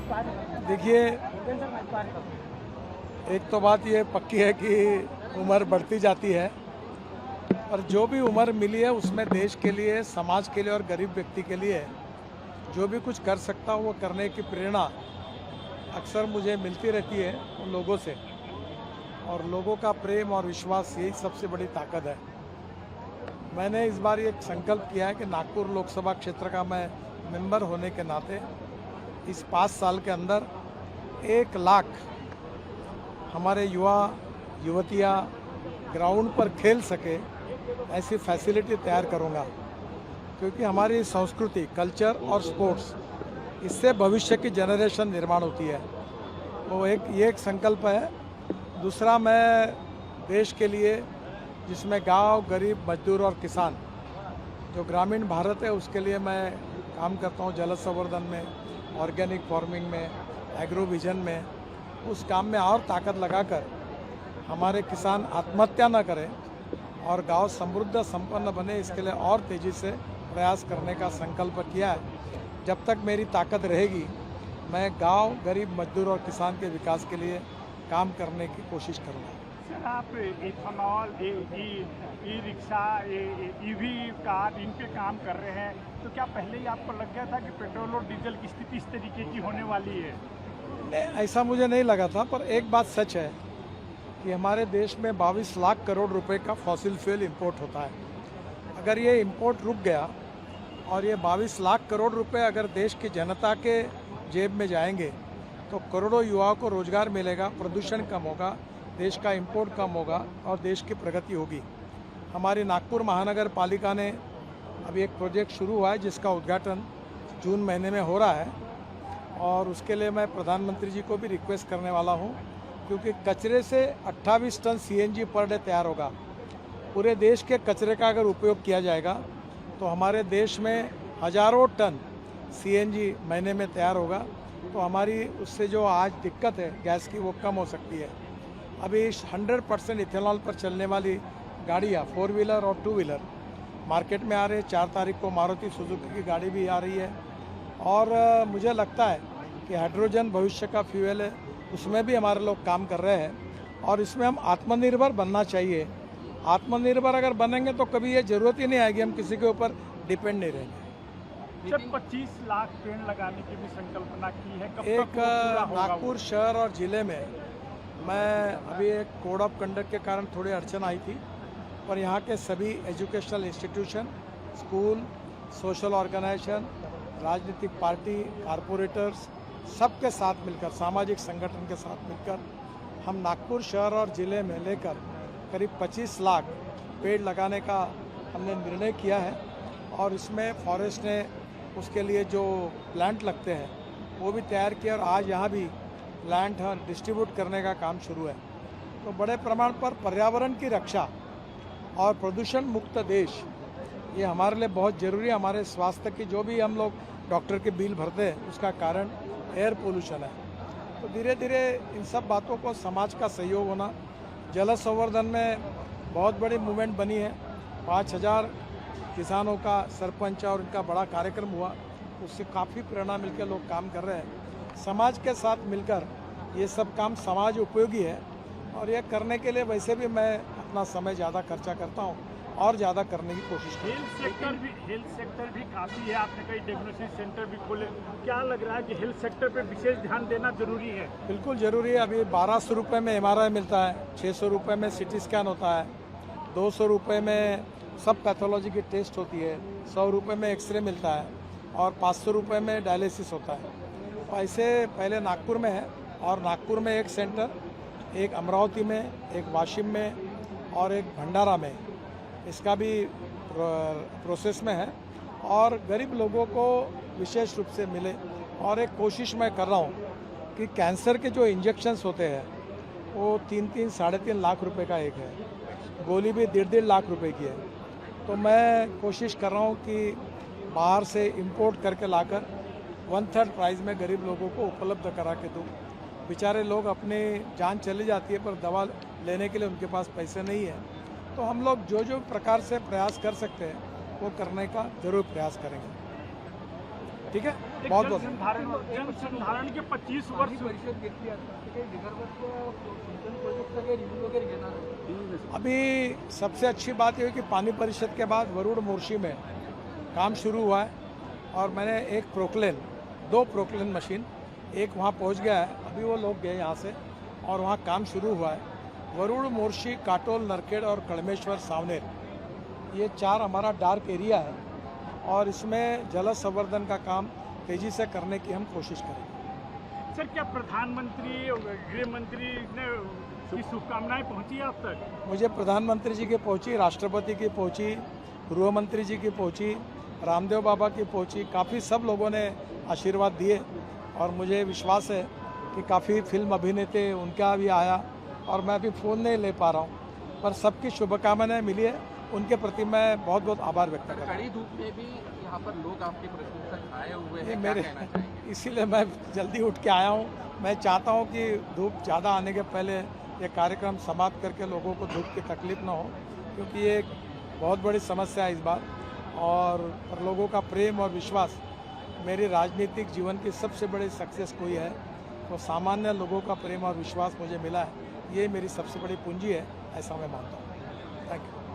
देखिए, एक तो बात ये पक्की है कि उम्र बढ़ती जाती है, और जो भी उम्र मिली है उसमें देश के लिए, समाज के लिए और गरीब व्यक्ति के लिए जो भी कुछ कर सकता हूँ वो करने की प्रेरणा अक्सर मुझे मिलती रहती है उन लोगों से, और लोगों का प्रेम और विश्वास यही सबसे बड़ी ताकत है। मैंने इस बार ये संकल्प किया है कि नागपुर लोकसभा क्षेत्र का मैं मेंबर होने के नाते इस 5 साल के अंदर 1 लाख हमारे युवा युवतियाँ ग्राउंड पर खेल सके ऐसी फैसिलिटी तैयार करूँगा, क्योंकि हमारी संस्कृति, कल्चर और स्पोर्ट्स, इससे भविष्य की जनरेशन निर्माण होती है। तो ये एक संकल्प है। दूसरा, मैं देश के लिए, जिसमें गांव, गरीब, मजदूर और किसान, जो ग्रामीण भारत है उसके लिए मैं काम करता हूँ। जल संवर्धन में, ऑर्गेनिक फार्मिंग में, एग्रो विजन में, उस काम में और ताकत लगाकर हमारे किसान आत्महत्या न करें और गांव समृद्ध संपन्न बने, इसके लिए और तेज़ी से प्रयास करने का संकल्प किया है। जब तक मेरी ताकत रहेगी मैं गांव, गरीब, मजदूर और किसान के विकास के लिए काम करने की कोशिश करूँगा। सर, आप ethanol, e rickshaw, EV car, इन पे काम कर रहे हैं, तो क्या पहले ही आपको लग गया था कि पेट्रोल और डीजल की स्थिति इस तरीके की होने वाली है? नहीं, ऐसा मुझे नहीं लगा था, पर एक बात सच है कि हमारे देश में 22 लाख करोड़ रुपए का फॉसिल फ्यूल इंपोर्ट होता है। अगर ये इंपोर्ट रुक गया और ये 22 लाख करोड़ रुपए अगर देश की जनता के जेब में जाएंगे तो करोड़ों युवाओं को रोजगार मिलेगा, प्रदूषण कम होगा, देश का इंपोर्ट कम होगा और देश की प्रगति होगी। हमारी नागपुर महानगर पालिका ने अभी एक प्रोजेक्ट शुरू हुआ है जिसका उद्घाटन जून महीने में हो रहा है, और उसके लिए मैं प्रधानमंत्री जी को भी रिक्वेस्ट करने वाला हूं, क्योंकि कचरे से 28 टन सीएनजी पर डे तैयार होगा। पूरे देश के कचरे का अगर उपयोग किया जाएगा तो हमारे देश में हज़ारों टन सीएनजी महीने में तैयार होगा। तो हमारी उससे जो आज दिक्कत है गैस की, वो कम हो सकती है। अभी 100% इथेनॉल पर चलने वाली गाड़ियाँ, 4 व्हीलर और 2 व्हीलर मार्केट में आ रहे हैं। 4 तारीख को मारुति सुजुकी की गाड़ी भी आ रही है, और मुझे लगता है कि हाइड्रोजन भविष्य का फ्यूल है, उसमें भी हमारे लोग काम कर रहे हैं, और इसमें हम आत्मनिर्भर बनना चाहिए। आत्मनिर्भर अगर बनेंगे तो कभी ये ज़रूरत ही नहीं आएगी, हम किसी के ऊपर डिपेंड नहीं रहेंगे। सर, 25 लाख पेड़ लगाने की भी संकल्पना की है, कब तक एक वो पूरा होगा? नागपुर शहर और ज़िले में मैं अभी एक कोड ऑफ कंडक्ट के कारण थोड़ी अड़चन आई थी, पर यहाँ के सभी educational institution, school, social organisation, राजनीतिक पार्टी, कारपोरेटर्स, सबके साथ मिलकर, सामाजिक संगठन के साथ मिलकर हम नागपुर शहर और ज़िले में लेकर करीब 25 लाख पेड़ लगाने का हमने निर्णय किया है, और इसमें फॉरेस्ट ने उसके लिए जो प्लांट लगते हैं वो भी तैयार किया, और आज यहाँ भी प्लांट डिस्ट्रीब्यूट करने का काम शुरू है। तो बड़े प्रमाण पर पर्यावरण की रक्षा और प्रदूषण मुक्त देश, ये हमारे लिए बहुत ज़रूरी है। हमारे स्वास्थ्य की जो भी हम लोग डॉक्टर के बिल भरते हैं उसका कारण एयर पोल्यूशन है। तो धीरे धीरे इन सब बातों को समाज का सहयोग होना, जल संवर्धन में बहुत बड़ी मूवमेंट बनी है। 5000 किसानों का सरपंच और इनका बड़ा कार्यक्रम हुआ, उससे काफ़ी प्रेरणा मिलकर लोग काम कर रहे हैं। समाज के साथ मिलकर ये सब काम समाज उपयोगी है, और ये करने के लिए वैसे भी मैं अपना समय ज़्यादा खर्चा करता हूँ और ज़्यादा करने की कोशिश करता हूँ। हेल्थ सेक्टर भी काफ़ी है, आपने कई डायग्नोसिस सेंटर भी खोले, क्या लग रहा है कि हेल्थ सेक्टर पे विशेष ध्यान देना जरूरी है? बिल्कुल ज़रूरी है। अभी 1200 रुपये में MRI मिलता है, 600 रुपये में CT स्कैन होता है, 200 रुपये में सब पैथोलॉजी की टेस्ट होती है, 100 रुपये में एक्सरे मिलता है, और 500 रुपये में डायलिसिस होता है। ऐसे पहले नागपुर में है, और नागपुर में एक सेंटर, एक अमरावती में, एक वाशिम में और एक भंडारा में, इसका भी प्रोसेस में है, और गरीब लोगों को विशेष रूप से मिले। और एक कोशिश मैं कर रहा हूँ कि कैंसर के जो इंजेक्शन्स होते हैं वो 3-3, 3.5 लाख रुपए का एक है, गोली भी 1.5 लाख रुपए की है। तो मैं कोशिश कर रहा हूँ कि बाहर से इंपोर्ट करके लाकर 1/3 प्राइस में गरीब लोगों को उपलब्ध करा के दूँ। बेचारे लोग, अपनी जान चली जाती है पर दवा लेने के लिए उनके पास पैसे नहीं है। तो हम लोग जो जो प्रकार से प्रयास कर सकते हैं वो करने का ज़रूर प्रयास करेंगे। ठीक है। एक बहुत जल बहुत संधारण के 25 वर्ष अभी सबसे अच्छी बात यह है कि पानी परिषद के बाद वरुण मोर्शी में काम शुरू हुआ है और मैंने दो प्रोक्लेन मशीन एक वहाँ पहुँच गया है, अभी वो लोग गए यहाँ से और वहाँ काम शुरू हुआ है। वरुण मोर्शी, काटोल, नरखेड़ और कड़मेश्वर, सावनेर, ये 4 हमारा डार्क एरिया है और इसमें जल संवर्धन का काम तेज़ी से करने की हम कोशिश करेंगे। सर, क्या प्रधानमंत्री गृह मंत्री ने की शुभकामनाएं पहुंची आप तक? मुझे प्रधानमंत्री जी की पहुंची, राष्ट्रपति की पहुंची, गृह मंत्री जी की पहुंची, रामदेव बाबा की पहुंची, काफ़ी सब लोगों ने आशीर्वाद दिए और मुझे विश्वास है कि काफ़ी फिल्म अभिनेता उनका भी आया और मैं अभी फ़ोन नहीं ले पा रहा हूं, पर सबकी शुभकामनाएं मिली है, उनके प्रति मैं बहुत बहुत आभार व्यक्त करता हूं। कड़ी धूप में भी यहाँ पर लोग आपके प्रशंसक आए हुए ये हैं, मेरे क्या कहना चाहेंगे? इसीलिए मैं जल्दी उठ के आया हूँ। मैं चाहता हूँ कि धूप ज़्यादा आने के पहले ये कार्यक्रम समाप्त करके लोगों को धूप की तकलीफ ना हो, क्योंकि ये एक बहुत बड़ी समस्या है इस बार और लोगों का प्रेम और विश्वास मेरी राजनीतिक जीवन की सबसे बड़ी सक्सेस कोई है तो सामान्य लोगों का प्रेम और विश्वास मुझे मिला है, ये मेरी सबसे बड़ी पूंजी है, ऐसा मैं मानता हूँ। Thank you.